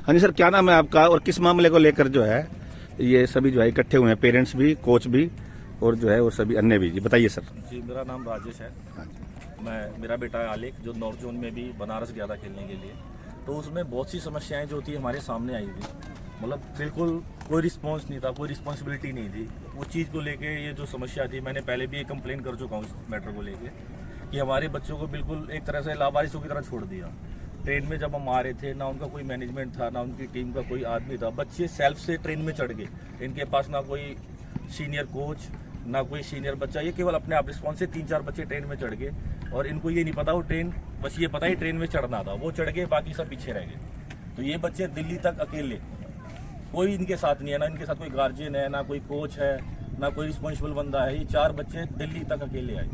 हाँ जी सर, क्या नाम है आपका और किस मामले को लेकर जो है ये सभी जो है इकट्ठे हुए हैं, पेरेंट्स भी, कोच भी और जो है और सभी अन्य भी, जी बताइए सर। जी, मेरा नाम राजेश है। मेरा बेटा है आलेख, जो नॉर्थ जोन में भी बनारस गया था खेलने के लिए। तो उसमें बहुत सी समस्याएं जो थी हमारे सामने आई थी। मतलब बिल्कुल कोई रिस्पॉन्स नहीं था, कोई रिस्पॉन्सिबिलिटी नहीं थी। वो चीज़ को लेके ये जो समस्या थी, मैंने पहले भी एक कंप्लेन कर चुका हूँ इस मैटर को लेके कि हमारे बच्चों को बिल्कुल एक तरह से लावारिसों की तरह छोड़ दिया। ट्रेन में जब हम आ रहे थे, ना उनका कोई मैनेजमेंट था, ना उनकी टीम का कोई आदमी था। बच्चे सेल्फ से ट्रेन में चढ़ गए, इनके पास ना कोई सीनियर कोच, ना कोई सीनियर बच्चा, ये केवल अपने आप रिस्पॉन्स से 3-4 बच्चे ट्रेन में चढ़ गए। और इनको ये नहीं पता वो ट्रेन, बस ये पता ही ट्रेन में चढ़ना था, वो चढ़ गए, बाकी सब पीछे रह गए। तो ये बच्चे दिल्ली तक अकेले, कोई इनके साथ नहीं है, ना इनके साथ कोई गार्जियन है, ना कोई कोच है, ना कोई रिस्पॉन्सिबल बंदा है। ये 4 बच्चे दिल्ली तक अकेले आए।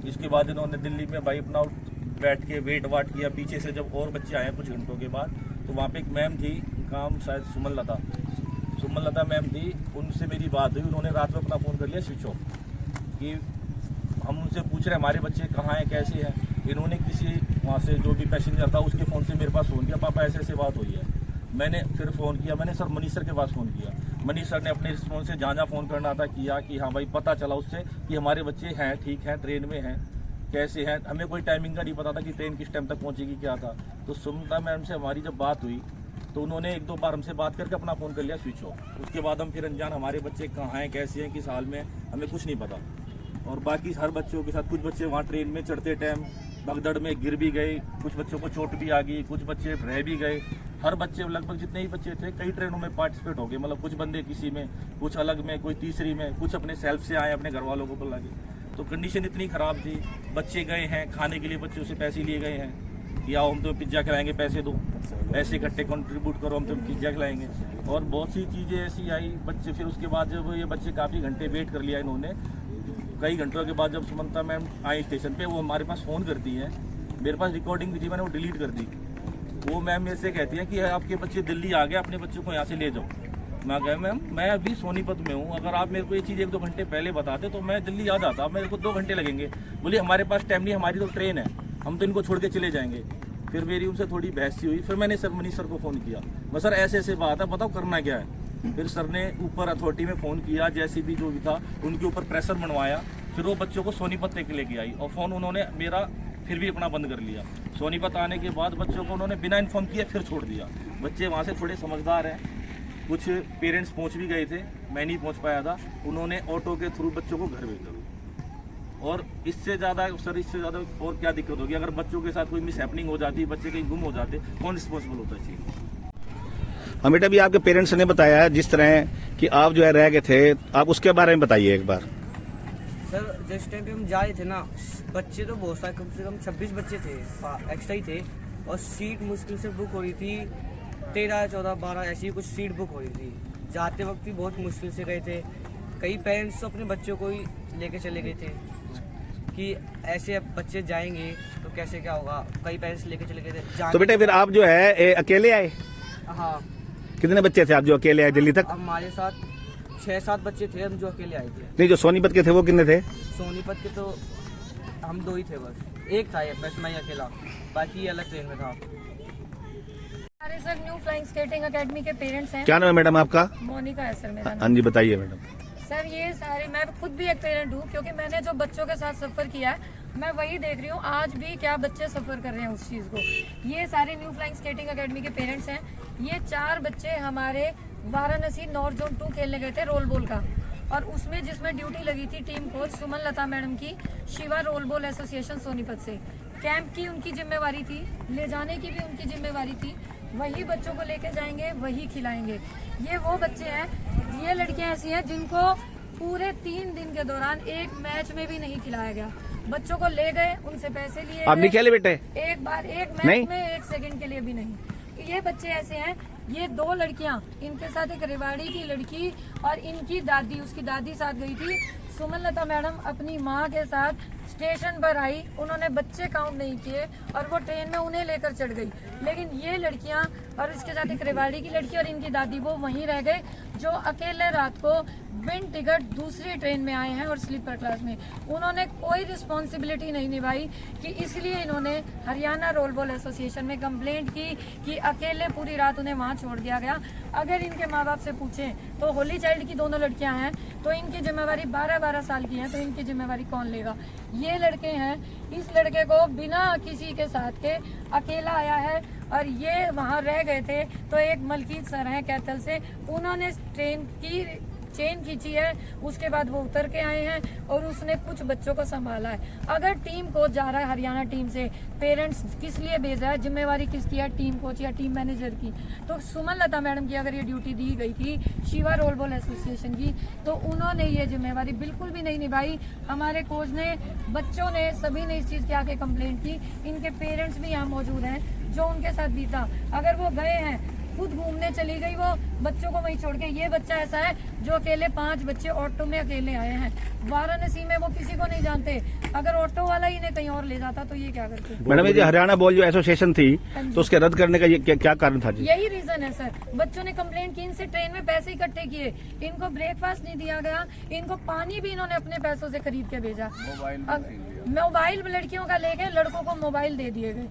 इसके बाद इन्होंने दिल्ली में भाई अपना बैठ के वेट वाट किया। पीछे से जब और बच्चे आए कुछ घंटों के बाद, तो वहाँ पे एक मैम थी, काम शायद सुमन लता मैम थी, उनसे मेरी बात हुई। उन्होंने रात में अपना फ़ोन कर लिया स्विच ऑफ, कि हम उनसे पूछ रहे हमारे बच्चे कहाँ हैं, कैसे हैं। इन्होंने किसी वहाँ से जो भी पैसेंजर था उसके फ़ोन से मेरे पास फ़ोन किया, पापा ऐसे ऐसे बात हुई है। मैंने फिर फ़ोन किया, मैंने सर मनीष सर के पास फ़ोन किया। मनीष सर ने अपने रिस्पॉन्स से जहाँ फ़ोन करना था किया, कि हाँ भाई पता चला उससे कि हमारे बच्चे हैं, ठीक हैं, ट्रेन में हैं, कैसे हैं। हमें कोई टाइमिंग का नहीं पता था कि ट्रेन किस टाइम तक पहुँचेगी, क्या था। तो सुमता मैम से हमारी जब बात हुई, तो उन्होंने 1-2 बार हमसे बात करके अपना फ़ोन कर लिया स्विच ऑफ। उसके बाद हम फिर अनजान, हमारे बच्चे कहाँ हैं, कैसे हैं, किस हाल में, हमें कुछ नहीं पता। और बाकी हर बच्चों के साथ, कुछ बच्चे वहाँ ट्रेन में चढ़ते टाइम भगदड़ में गिर भी गए, कुछ बच्चों को चोट भी आ गई, कुछ बच्चे रह भी गए। हर बच्चे, लगभग जितने ही बच्चे थे, कई ट्रेनों में पार्टिसिपेट हो गए। मतलब कुछ बंदे किसी में, कुछ अलग में, कोई तीसरी में, कुछ अपने सेल्फ से आए, अपने घर वालों को बुला के। तो कंडीशन इतनी ख़राब थी। बच्चे गए हैं खाने के लिए, बच्चों से पैसे लिए गए हैं कि आओ हम तुम्हें पिज्ज़ा खिलाएंगे, पैसे दो, पैसे इकट्ठे कंट्रीब्यूट करो, हम तुम्हें पिज्ज़ा खिलाएंगे। और बहुत सी चीज़ें ऐसी आई। बच्चे फिर उसके बाद जब ये बच्चे काफ़ी घंटे वेट कर लिया इन्होंने, कई घंटों के बाद जब सुमंता मैम आई स्टेशन पे, वो हमारे पास फ़ोन करती हैं। मेरे पास रिकॉर्डिंग भी थी, मैंने वो डिलीट कर दी। वो मैम मेरे से कहती है कि आपके बच्चे दिल्ली आ गए, अपने बच्चों को यहाँ से ले जाओ। मैं कहा मैम मैं अभी सोनीपत में हूँ, अगर आप मेरे को ये चीज़ 1-2 घंटे पहले बताते तो मैं दिल्ली आ जाता, मेरे को 2 घंटे लगेंगे। बोली हमारे पास टाइम नहीं, हमारी तो ट्रेन है, हम तो इनको छोड़ के चले जाएंगे। फिर मेरी उनसे थोड़ी बहस हुई। फिर मैंने सर मनीष सर को फ़ोन किया, बस सर ऐसे ऐसे बात है, बताओ करना क्या है। फिर सर ने ऊपर अथॉरिटी में फ़ोन किया, जैसे भी जो भी था उनके ऊपर प्रेशर बनवाया। फिर वो बच्चों को सोनीपत तक लेके आई, और फ़ोन उन्होंने मेरा फिर भी अपना बंद कर लिया। सोनीपत आने के बाद बच्चों को उन्होंने बिना इन्फॉर्म किए फिर छोड़ दिया। बच्चे वहाँ से थोड़े समझदार हैं, कुछ पेरेंट्स पहुँच भी गए थे, मैं नहीं पहुँच पाया था। उन्होंने ऑटो के थ्रू बच्चों को घर भेजा। और इससे ज़्यादा सर, इससे ज़्यादा और क्या दिक्कत होगी? अगर बच्चों के साथ कोई मिस हैपनिंग हो जाती, बच्चे कहीं गुम हो जाते, कौन रिस्पॉन्सिबल होता चाहिए? हाँ बेटा, भी आपके पेरेंट्स ने बताया है जिस तरह कि आप जो है रह गए थे, आप उसके बारे में बताइए एक बार। सर जिस टाइम पे हम जा रहे थे ना, बच्चे तो बहुत सारे, कम से कम 26 बच्चे थे, एक्स्ट्रा ही थे। और सीट मुश्किल से बुक हो रही थी, 13, 14, 12 ऐसी कुछ सीट बुक हो रही थी। जाते वक्त भी बहुत मुश्किल से गए थे। कई पेरेंट्स तो अपने बच्चों को ही लेके चले गए थे कि ऐसे बच्चे जाएंगे तो कैसे क्या होगा। कई पेरेंट्स लेके चले गए थे। तो बेटे फिर आप जो है अकेले आए? हाँ। कितने बच्चे थे आप जो अकेले आए दिल्ली तक? हमारे साथ 6-7 बच्चे थे हम जो अकेले आए थे। नहीं, जो सोनीपत के थे वो कितने थे? सोनीपत के तो हम 2 ही थे बस, एक था बस मैं अकेला, बाकी अलग ट्रेन में था। हमारे sir new flying skating academy के पेरेंट्स हैं। क्या नाम है मैडम आपका? मोनिका है सर मेरा हाँ नाम। जी, बताइए मैडम। सर ये सारे, मैं खुद भी एक पेरेंट हूँ, क्योंकि मैंने जो बच्चों के साथ सफ़र किया है मैं वही देख रही हूँ आज भी क्या बच्चे सफ़र कर रहे हैं उस चीज़ को। ये सारे न्यू फ्लाइंग स्केटिंग एकेडमी के पेरेंट्स हैं। ये 4 बच्चे हमारे वाराणसी नॉर्थ जोन 2 खेलने गए थे रोल बॉल का, और उसमें जिसमें ड्यूटी लगी थी टीम कोच सुमन लता मैडम की, Shiva role ball association Sonipat से। कैंप की उनकी जिम्मेवारी थी, ले जाने की भी उनकी जिम्मेवारी थी। वही बच्चों को लेके जाएंगे, वही खिलाएंगे। ये वो बच्चे हैं, ये लड़कियां ऐसी हैं जिनको पूरे 3 दिन के दौरान एक मैच में भी नहीं खिलाया गया। बच्चों को ले गए, उनसे पैसे लिए, आप नहीं खेले बेटे? एक बार एक मैच में 1 सेकंड के लिए भी नहीं। ये बच्चे ऐसे हैं ये 2 लड़कियां, इनके साथ एक रेवाड़ी की लड़की और इनकी दादी, उसकी दादी साथ गई थी। सुमनलता मैडम अपनी माँ के साथ स्टेशन पर आई, उन्होंने बच्चे काउंट नहीं किए और वो ट्रेन में उन्हें लेकर चढ़ गई। लेकिन ये लड़कियां और इसके साथ एक रेवाड़ी की लड़की और इनकी दादी वो वहीं रह गए, जो अकेले रात को बिन टिकट दूसरी ट्रेन में आए हैं और स्लीपर क्लास में। उन्होंने कोई रिस्पॉन्सिबिलिटी नहीं निभाई कि इसलिए इन्होंने हरियाणा रोल बॉल एसोसिएशन में कंप्लेंट की कि अकेले पूरी रात उन्हें वहां छोड़ दिया गया। अगर इनके माँ बाप से पूछें तो होली चाइल्ड की दोनों लड़कियां हैं, तो इनकी जिम्मेवारी 12-12 साल की है, तो इनकी जिम्मेवारी कौन लेगा? ये लड़के हैं, इस लड़के को बिना किसी के साथ के अकेला आया है और ये वहाँ रह गए थे। तो एक मलकीत सर हैं कैथल से, उन्होंने ट्रेन की चेन खींची है, उसके बाद वो उतर के आए हैं और उसने कुछ बच्चों को संभाला है। अगर टीम कोच जा रहा है हरियाणा टीम से, पेरेंट्स किस लिए भेज रहा है? जिम्मेवारी किसकी है? टीम कोच या टीम मैनेजर की? तो सुमनलता मैडम की अगर ये ड्यूटी दी गई थी शिवा रोल बॉल एसोसिएशन की, तो उन्होंने ये जिम्मेवारी बिल्कुल भी नहीं निभाई। हमारे कोच ने, बच्चों ने, सभी ने इस चीज़ के आके कंप्लेंट की। इनके पेरेंट्स भी यहाँ मौजूद हैं जो उनके साथ भी था। अगर वो गए हैं, खुद घूमने चली गई वो, बच्चों को वहीं छोड़ के। ये बच्चा ऐसा है जो अकेले 5 बच्चे ऑटो में अकेले आए हैं वाराणसी में, वो किसी को नहीं जानते। अगर ऑटो वाला ही इन्हें कहीं और ले जाता तो ये क्या करते? मैडम, ये जो हरियाणा बॉल जो एसोसिएशन थी, तो उसके रद्द करने का ये क्या कारण था जी? यही रीजन है सर। बच्चों ने कंप्लेंट की, इनसे ट्रेन में पैसे इकट्ठे किए, इनको ब्रेकफास्ट नहीं दिया गया, इनको पानी भी इन्होंने अपने पैसों से खरीद के भेजा। मोबाइल लड़कियों का ले गए, लड़कों को मोबाइल दे दिए गए।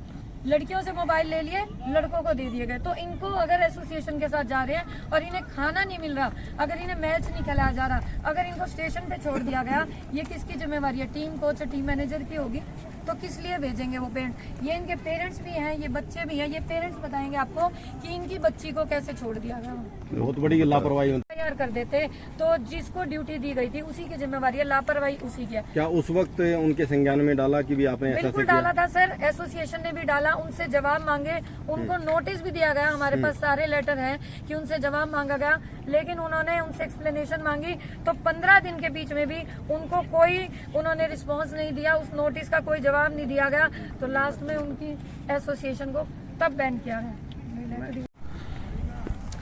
लड़कियों से मोबाइल ले लिए, लड़कों को दे दिए गए। तो इनको अगर एसोसिएशन के साथ जा रहे हैं और इन्हें खाना नहीं मिल रहा, अगर इन्हें मैच नहीं खिलाया जा रहा, अगर इनको स्टेशन पे छोड़ दिया गया, ये किसकी जिम्मेवारी है? टीम कोच और टीम मैनेजर की होगी। तो किस लिए भेजेंगे वो पेरेंट? ये इनके पेरेंट्स भी हैं, ये बच्चे भी हैं, ये पेरेंट्स बताएंगे आपको कि इनकी बच्ची को कैसे छोड़ दिया गया। बहुत बड़ी लापरवाही तैयार कर देते तो जिसको ड्यूटी दी गई थी उसी की जिम्मेवारी है, लापरवाही उसी की है। क्या उस वक्त उनके संज्ञान में डाला कि भी आपने ऐसा बिल्कुल डाला था सर, एसोसिएशन ने भी डाला, उनसे जवाब मांगे, उनको नोटिस भी दिया गया, हमारे पास सारे लेटर हैं कि उनसे जवाब मांगा गया, लेकिन उन्होंने उनसे एक्सप्लेनेशन मांगी तो 15 दिन के बीच में भी उनको कोई उन्होंने रिस्पांस नहीं दिया, उस नोटिस का कोई जवाब नहीं दिया गया। तो लास्ट में उनकी एसोसिएशन को तब बैन किया है।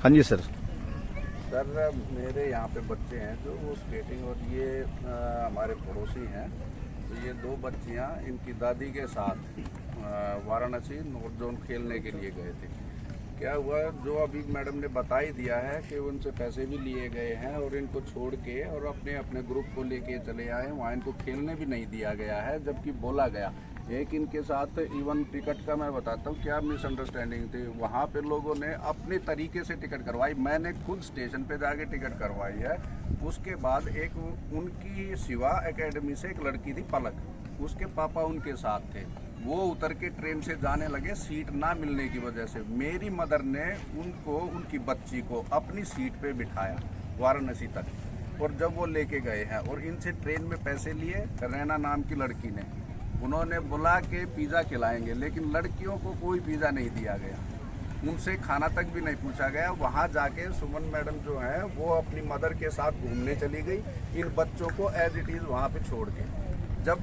हाँ जी सर। सर, मेरे यहाँ पे बच्चे हैं जो वो स्केटिंग, और ये हमारे पड़ोसी हैं। तो ये 2 बच्चियाँ इनकी दादी के साथ वाराणसी नॉर्थ जोन खेलने के लिए गए थे। क्या हुआ, जो अभी मैडम ने बता ही दिया है कि उनसे पैसे भी लिए गए हैं और इनको छोड़ के और अपने अपने ग्रुप को लेके चले आए। वहाँ इनको खेलने भी नहीं दिया गया है, जबकि बोला गया। एक इनके साथ इवन टिकट का मैं बताता हूँ क्या मिसअंडरस्टैंडिंग थी। वहाँ पे लोगों ने अपने तरीके से टिकट करवाई, मैंने खुद स्टेशन पे जाके टिकट करवाई है। उसके बाद एक उनकी शिवा एकेडमी से एक लड़की थी पलक, उसके पापा उनके साथ थे। वो उतर के ट्रेन से जाने लगे, सीट ना मिलने की वजह से मेरी मदर ने उनको, उनकी बच्ची को अपनी सीट पे बिठाया वाराणसी तक। और जब वो लेके गए हैं और इनसे ट्रेन में पैसे लिए, रैना नाम की लड़की ने, उन्होंने बुला के पिज़्ज़ा खिलाएंगे, लेकिन लड़कियों को कोई पिज़्ज़ा नहीं दिया गया, उनसे खाना तक भी नहीं पूछा गया। वहाँ जाके सुमन मैडम जो है वो अपनी मदर के साथ घूमने चली गई, इन बच्चों को एज इट इज़ वहाँ पे छोड़ के। जब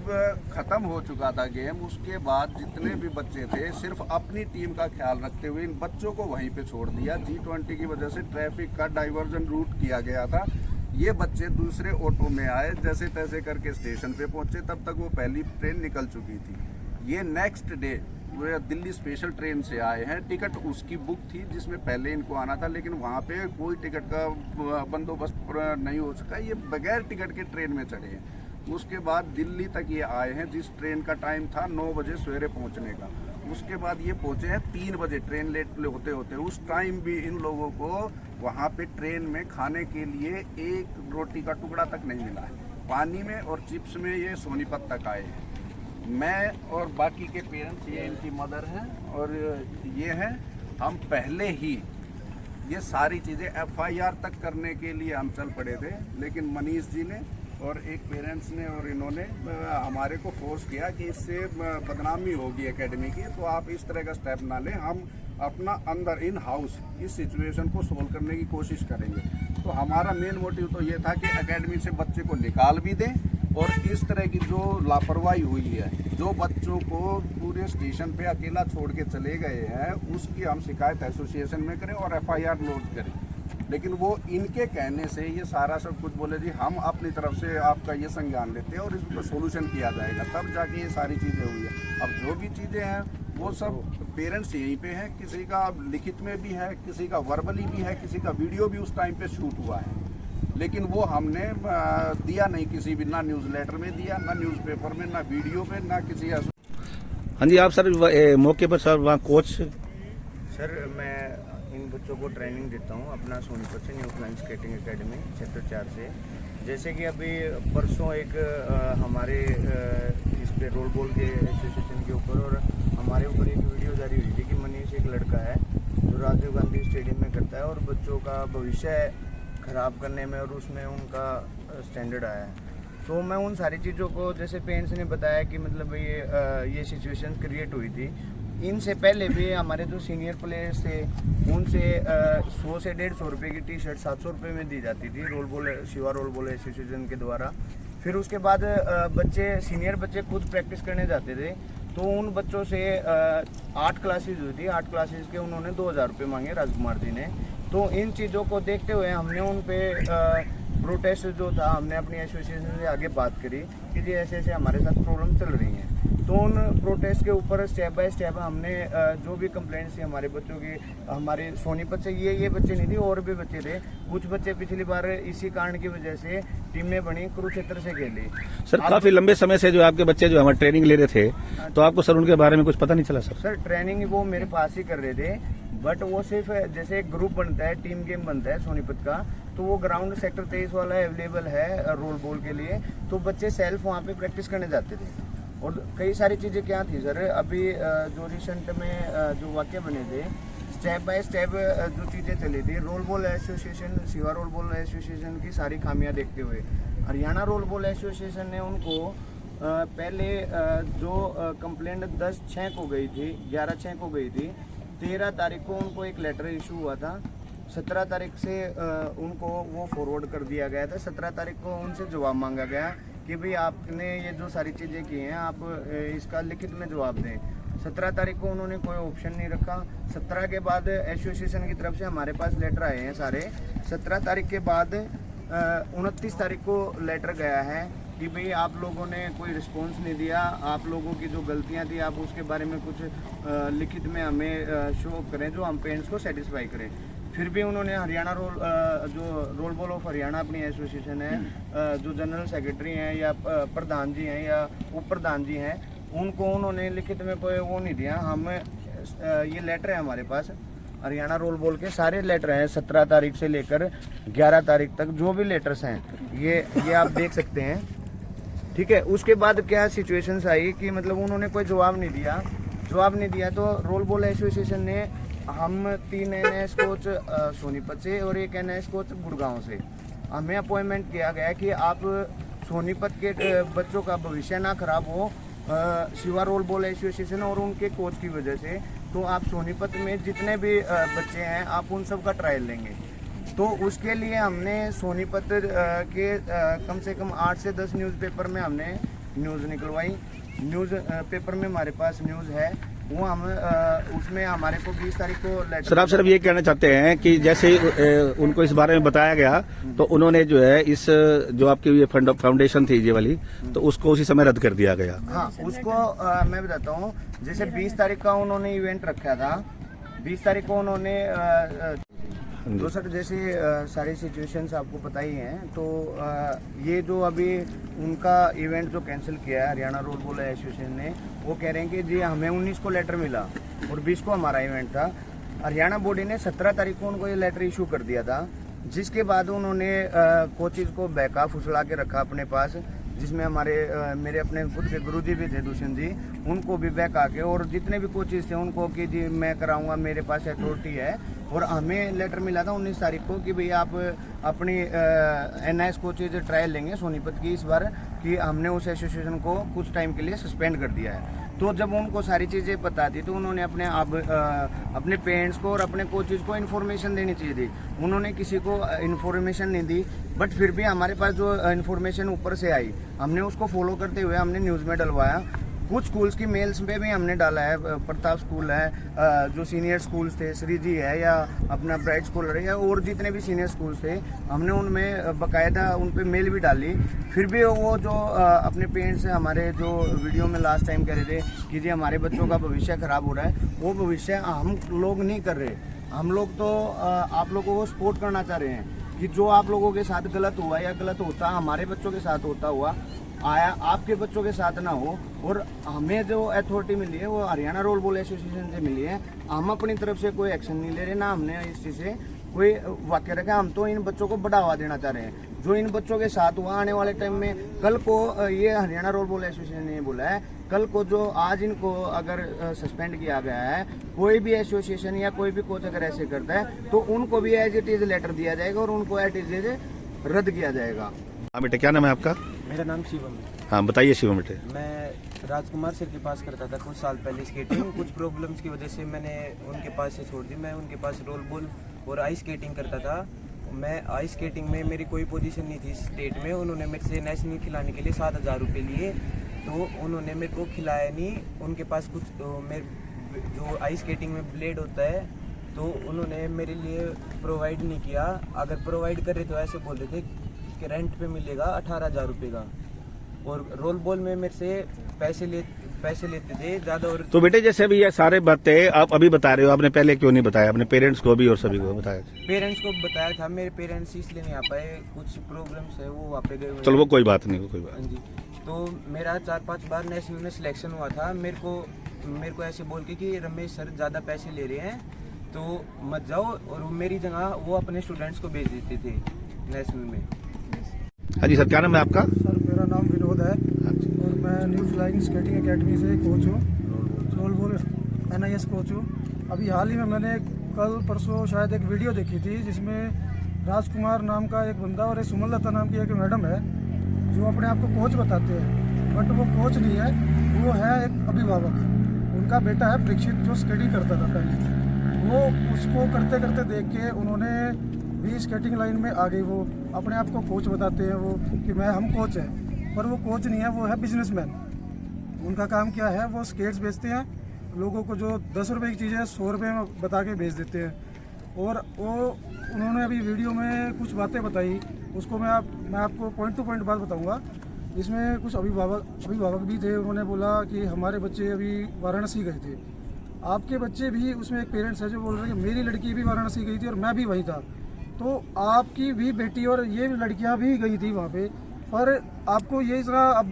ख़त्म हो चुका था गेम, उसके बाद जितने भी बच्चे थे सिर्फ अपनी टीम का ख्याल रखते हुए इन बच्चों को वहीं पे छोड़ दिया। G20 की वजह से ट्रैफिक का डाइवर्जन रूट किया गया था। ये बच्चे दूसरे ऑटो में आए, जैसे तैसे करके स्टेशन पे पहुंचे, तब तक वो पहली ट्रेन निकल चुकी थी। ये नेक्स्ट डे वो दिल्ली स्पेशल ट्रेन से आए हैं, टिकट उसकी बुक थी जिसमें पहले इनको आना था, लेकिन वहाँ पे कोई टिकट का बंदोबस्त नहीं हो सका, ये बगैर टिकट के ट्रेन में चढ़े हैं। उसके बाद दिल्ली तक ये आए हैं, जिस ट्रेन का टाइम था 9 बजे सवेरे पहुँचने का। उसके बाद ये पहुँचे हैं 3 बजे, ट्रेन लेट होते होते। उस टाइम भी इन लोगों को वहाँ पे ट्रेन में खाने के लिए एक रोटी का टुकड़ा तक नहीं मिला है। पानी में और चिप्स में ये सोनीपत तक आए हैं। मैं और बाकी के पेरेंट्स, ये इनकी मदर हैं और ये हैं, हम पहले ही ये सारी चीज़ें FIR तक करने के लिए हम चल पड़े थे, लेकिन मनीष जी ने और एक पेरेंट्स ने और इन्होंने हमारे को फोर्स किया कि इससे बदनामी होगी एकेडमी की, तो आप इस तरह का स्टेप ना लें, हम अपना अंदर इन हाउस इस सिचुएशन को सोल्व करने की कोशिश करेंगे। तो हमारा मेन मोटिव तो ये था कि एकेडमी से बच्चे को निकाल भी दें, और इस तरह की जो लापरवाही हुई है, जो बच्चों को पूरे स्टेशन पे अकेला छोड़ के चले गए हैं, उसकी हम शिकायत एसोसिएशन में करें और FIR लॉन्च करें। लेकिन वो इनके कहने से ये सारा सब कुछ बोले जी हम अपनी तरफ से आपका ये संज्ञान लेते हैं और इस पर सोल्यूशन किया जाएगा, तब जाके ये सारी चीज़ें हुई है। अब जो भी चीज़ें हैं वो सब पेरेंट्स यहीं पे हैं, किसी का लिखित में भी है, किसी का वर्बली भी है, किसी का वीडियो भी उस टाइम पे शूट हुआ है, लेकिन वो हमने दिया नहीं किसी भी, ना न्यूज़ लेटर में दिया, ना न्यूज़पेपर में, ना वीडियो पे, ना किसी। हाँ जी, आप सर मौके पर सर वहाँ कोच। सर मैं इन बच्चों को ट्रेनिंग देता हूँ अपना सोनीपत से, new flying skating academy sector 4 से। जैसे कि अभी परसों एक हमारे इस पे रोल बॉल के एसोसिएशन के ऊपर और हमारे ऊपर एक वीडियो जारी हुई थी कि मनीष एक लड़का है जो राजीव गांधी स्टेडियम में करता है और बच्चों का भविष्य ख़राब करने में और उसमें उनका स्टैंडर्ड आया है। तो मैं उन सारी चीज़ों को, जैसे पेरेंट्स ने बताया कि मतलब ये सिचुएशन क्रिएट हुई थी, इनसे पहले भी हमारे जो सीनियर प्लेयर्स थे उनसे 100 से 150 रुपये की टी-शर्ट 700 रुपये में दी जाती थी शिवा रोल बॉल एसोसिएशन के द्वारा। फिर उसके बाद सीनियर बच्चे खुद प्रैक्टिस करने जाते थे, तो उन बच्चों से 8 क्लासेज हुई थी, 8 क्लासेज के उन्होंने 2000 रुपये मांगे राजकुमार जी ने। तो इन चीज़ों को देखते हुए हमने उन पे प्रोटेस्ट जो था, हमने अपनी एसोसिएशन से आगे बात करी कि जी ऐसे ऐसे हमारे साथ प्रॉब्लम चल रही हैं। तो उन प्रोटेस्ट के ऊपर स्टेप बाय स्टेप हमने जो भी कंप्लेंट्स थी हमारे बच्चों की, हमारे सोनीपत से ये बच्चे नहीं थे और भी बच्चे थे, कुछ बच्चे पिछली बार इसी कारण की वजह से टीमें बनी, कुरुक्षेत्र से खेली। सर काफी लंबे समय से जो आपके बच्चे जो हमारे ट्रेनिंग ले रहे थे, तो आपको सर उनके बारे में कुछ पता नहीं चला? सर ट्रेनिंग वो मेरे पास ही कर रहे थे, बट वो सिर्फ जैसे एक ग्रुप बनता है, टीम गेम बनता है सोनीपत का, तो वो ग्राउंड सेक्टर 23 वाला अवेलेबल है रोल बॉल के लिए, तो बच्चे सेल्फ वहाँ पे प्रैक्टिस करने जाते थे। और कई सारी चीज़ें क्या थी सर, अभी जो रिसेंट में जो वाक्य बने थे, स्टेप बाय स्टेप जो चीज़ें चली थी, role ball association, Shiva role ball association की सारी खामियां देखते हुए हरियाणा रोल बॉल एसोसिएशन ने उनको पहले जो कंप्लेंट 10/6 को गई थी, 11/6 को गई थी, 13 तारीख को उनको एक लेटर इशू हुआ था, 17 तारीख से उनको वो फॉरवर्ड कर दिया गया था, 17 तारीख को उनसे जवाब मांगा गया कि भाई आपने ये जो सारी चीज़ें की हैं आप इसका लिखित में जवाब दें। 17 तारीख को उन्होंने कोई ऑप्शन नहीं रखा। 17 के बाद एसोसिएशन की तरफ से हमारे पास लेटर आए हैं सारे। 17 तारीख के बाद 29 तारीख को लेटर गया है कि भाई आप लोगों ने कोई रिस्पॉन्स नहीं दिया, आप लोगों की जो गलतियां थी आप उसके बारे में कुछ लिखित में हमें शो करें जो हम पेरेंट्स को सेटिस्फाई करें। फिर भी उन्होंने हरियाणा जो रोल बॉल ऑफ हरियाणा अपनी एसोसिएशन है, जो जनरल सेक्रेटरी हैं या प्रधान जी हैं या उप प्रधान जी हैं, उनको उन्होंने लिखित में कोई वो नहीं दिया। हम ये लेटर है हमारे पास, हरियाणा रोल बॉल के सारे लेटर हैं 17 तारीख से लेकर 11 तारीख तक जो भी लेटर्स हैं ये आप देख सकते हैं, ठीक है। उसके बाद क्या सिचुएशंस आई कि मतलब उन्होंने कोई जवाब नहीं दिया तो रोल बॉल एसोसिएशन ने, हम 3 NS कोच सोनीपत से और 1 NS कोच गुड़गांव से, हमें अपॉइंटमेंट किया गया कि आप सोनीपत के बच्चों का भविष्य ना खराब हो शिवा रोल बॉल एसोसिएशन और उनके कोच की वजह से, तो आप सोनीपत में जितने भी बच्चे हैं आप उन सब का ट्रायल लेंगे। तो उसके लिए हमने सोनीपत के कम से कम 8 से 10 न्यूज़पेपर में हमने न्यूज़ निकलवाई। न्यूज़ पेपर में हमारे पास न्यूज़ है, वो हम उसमें हमारे को 20 तारीख को लेटर। सर आप सिर्फ ये कहना चाहते हैं कि जैसे उनको इस बारे में बताया गया तो उन्होंने जो है इस जो आपकी ये फाउंडेशन थी ये वाली, तो उसको उसी समय रद्द कर दिया गया? हाँ, उसको मैं बताता हूँ। जैसे 20 तारीख का उन्होंने इवेंट रखा था, 20 तारीख को उन्होंने तो सर जैसे सारी सिचुएशंस आपको पता ही हैं, तो ये जो अभी उनका इवेंट जो कैंसिल किया है हरियाणा रोल बॉल एसोसिएशन ने, वो कह रहे हैं कि जी हमें 19 को लेटर मिला और 20 को हमारा इवेंट था। हरियाणा बॉडी ने 17 तारीख को उनको ये लेटर इशू कर दिया था, जिसके बाद उन्होंने कोचेज को बहका फुसला के रखा अपने पास, जिसमें मेरे अपने खुद के गुरुजी भी थे दुष्यंत जी, उनको भी बहका के, और जितने भी कोचेज थे उनको कि जी मैं कराऊंगा, मेरे पास अथॉरिटी है। और हमें लेटर मिला था 19 तारीख को कि भाई आप अपनी NS कोचेज ट्रायल लेंगे सोनीपत की इस बार, कि हमने उस एसोसिएशन को कुछ टाइम के लिए सस्पेंड कर दिया है। तो जब उनको सारी चीज़ें पता थी तो उन्होंने अपने पेरेंट्स को और अपने कोचेज को इन्फॉर्मेशन देनी चाहिए थी। उन्होंने किसी को इन्फॉर्मेशन नहीं दी, बट फिर भी हमारे पास जो इन्फॉर्मेशन ऊपर से आई हमने उसको फॉलो करते हुए हमने न्यूज़ में डलवाया। कुछ स्कूल्स की मेल्स पे भी हमने डाला है, प्रताप स्कूल है, जो सीनियर स्कूल्स थे, श्रीजी है या अपना ब्राइट स्कूल है, या और जितने भी सीनियर स्कूल्स थे हमने उनमें बाकायदा उन पे मेल भी डाली। फिर भी वो जो अपने पेरेंट्स से हमारे जो वीडियो में लास्ट टाइम कह रहे थे कि जी हमारे बच्चों का भविष्य खराब हो रहा है, वो भविष्य हम लोग नहीं कर रहे। हम लोग तो आप लोगों को सपोर्ट करना चाह रहे हैं कि जो आप लोगों के साथ गलत हुआ या गलत होता हमारे बच्चों के साथ होता हुआ आया आपके बच्चों के साथ ना हो। और हमें जो अथॉरिटी मिली है वो हरियाणा रोल बॉल एसोसिएशन से मिली है। हम अपनी तरफ से कोई एक्शन नहीं ले रहे, ना हमने इस चीज़ से कोई वाक्य रखा। हम तो इन बच्चों को बढ़ावा देना चाह रहे हैं। जो इन बच्चों के साथ हुआ आने वाले टाइम में, कल को ये हरियाणा रोल बॉल एसोसिएशन ने बोला है, कल को जो आज इनको अगर सस्पेंड किया गया है, कोई भी एसोसिएशन या कोई भी कोच अगर ऐसे करता है तो उनको भी एज इट इज लेटर दिया जाएगा और उनको एज इट इज रद्द किया जाएगा। हाँ बेटे, क्या नाम है आपका? मेरा नाम शिवम है। हाँ बताइए शिवम बेटे। मैं राजकुमार सर के पास करता था कुछ साल पहले स्केटिंग। कुछ प्रॉब्लम्स की वजह से मैंने उनके पास से छोड़ दी। मैं उनके पास रोल बॉल और आइस स्केटिंग करता था। मैं आइस स्केटिंग में मेरी कोई पोजीशन नहीं थी स्टेट में। उन्होंने मेरे से नेशनल खिलाने के लिए 7,000 रुपये लिए, तो उन्होंने मेरे को खिलाया नहीं। उनके पास कुछ मेरे जो आइस स्केटिंग में ब्लेड होता है तो उन्होंने मेरे लिए प्रोवाइड नहीं किया। अगर प्रोवाइड कर रहे तो ऐसे बोल रहे थे कि रेंट पे मिलेगा 18,000 रुपये का, और रोल बॉल में मेरे से पैसे लेते थे ज़्यादा। और तो बेटे जैसे अभी ये सारे बातें आप अभी बता रहे हो, आपने पहले क्यों नहीं बताया? अपने पेरेंट्स को भी और सभी को बताया? पेरेंट्स को बताया था, मेरे पेरेंट्स इसलिए नहीं आ पाए, कुछ प्रॉब्लम्स है वो वहाँ पे गए हुए चलो हैं। वो कोई बात नहीं, वो कोई बात हाँ जी। तो मेरा 4-5 बार नेशनल में सिलेक्शन हुआ था। मेरे को ऐसे बोल के कि रमेश सर ज़्यादा पैसे ले रहे हैं तो मत जाओ, और मेरी जगह वो अपने स्टूडेंट्स को भेज देते थे नेशनल में। हाँ जी सर, क्या नाम है आपका? सर मेरा नाम विनोद है और मैं न्यू फ्लाइंग स्केटिंग एकेडमी से कोच हूँ, रोल बॉल NIS कोच हूँ। अभी हाल ही में मैंने कल परसों शायद एक वीडियो देखी थी जिसमें राजकुमार नाम का एक बंदा और एक सुमलता नाम की एक मैडम है जो अपने आप को कोच बताते हैं, बट वो कोच नहीं है, वो है एक अभिभावक। उनका बेटा है परीक्षित जो स्केटिंग करता था पहले, वो उसको करते करते देख के उन्होंने भी स्केटिंग लाइन में आ गई। वो अपने आप को कोच बताते हैं वो कि हम कोच हैं, पर वो कोच नहीं है, वो है बिजनेसमैन। उनका काम क्या है, वो स्केट्स बेचते हैं, लोगों को जो 10 रुपये की चीज़ है 100 रुपये में बता के बेच देते हैं। और वो उन्होंने अभी वीडियो में कुछ बातें बताई, उसको मैं आपको पॉइंट टू पॉइंट बात बताऊंगा। इसमें कुछ अभिभावक भी थे, उन्होंने बोला कि हमारे बच्चे अभी वाराणसी गए थे, आपके बच्चे भी, उसमें एक पेरेंट्स है जो बोल रहे हैं कि मेरी लड़की भी वाराणसी गई थी और मैं भी वहीं था, तो आपकी भी बेटी और ये लड़कियां भी गई थी वहाँ पे, पर आपको ये इतना अब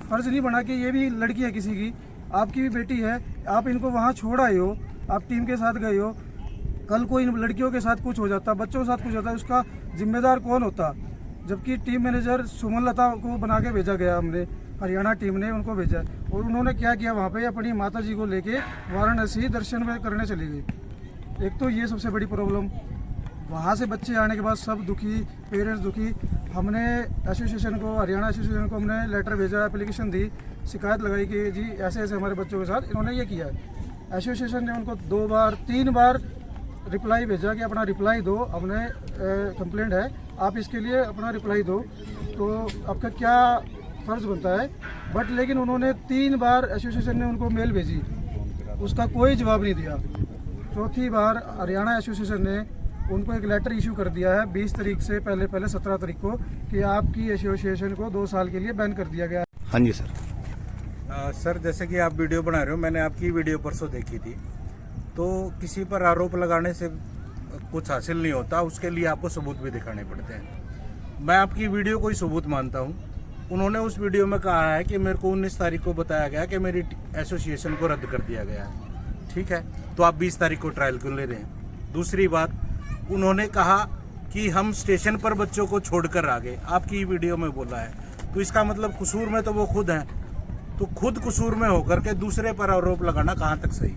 फर्ज नहीं बना कि ये भी लड़की है किसी की, आपकी भी बेटी है, आप इनको वहाँ छोड़ आए हो, आप टीम के साथ गए हो, कल को इन लड़कियों के साथ कुछ हो जाता, बच्चों के साथ कुछ होता, उसका जिम्मेदार कौन होता? जबकि टीम मैनेजर सुमलता को बना के भेजा गया, हमने हरियाणा टीम ने उनको भेजा, और उन्होंने क्या किया वहाँ पे, अपनी माता जी को लेके वाराणसी दर्शन में करने चली गई। एक तो ये सबसे बड़ी प्रॉब्लम। वहाँ से बच्चे आने के बाद सब दुखी, पेरेंट्स दुखी। हमने एसोसिएशन को, हरियाणा एसोसिएशन को हमने लेटर भेजा, एप्लीकेशन दी, शिकायत लगाई कि जी ऐसे ऐसे हमारे बच्चों के साथ इन्होंने ये किया है। एसोसिएशन ने उनको 2-3 बार रिप्लाई भेजा कि अपना रिप्लाई दो, हमने कंप्लेंट है, आप इसके लिए अपना रिप्लाई दो, तो आपका क्या फ़र्ज़ बनता है। बट लेकिन उन्होंने 3 बार एसोसिएशन ने उनको मेल भेजी, उसका कोई जवाब नहीं दिया। चौथी बार हरियाणा एसोसिएशन ने उनको एक लेटर इशू कर दिया है 20 तारीख से पहले 17 तारीख को कि आपकी एसोसिएशन को 2 साल के लिए बैन कर दिया गया। हाँ जी सर। सर जैसे कि आप वीडियो बना रहे हो, मैंने आपकी वीडियो परसों देखी थी, तो किसी पर आरोप लगाने से कुछ हासिल नहीं होता, उसके लिए आपको सबूत भी दिखाने पड़ते हैं। मैं आपकी वीडियो को ही सबूत मानता हूँ। उन्होंने उस वीडियो में कहा है कि मेरे को 19 तारीख को बताया गया कि मेरी एसोसिएशन को रद्द कर दिया गया है, ठीक है, तो आप 20 तारीख को ट्रायल क्यों ले रहे हैं? दूसरी बात, उन्होंने कहा कि हम स्टेशन पर बच्चों को छोड़कर आ गए, आपकी वीडियो में बोला है, तो इसका मतलब कसूर में तो वो खुद हैं, तो खुद कसूर में होकर के दूसरे पर आरोप लगाना कहाँ तक सही?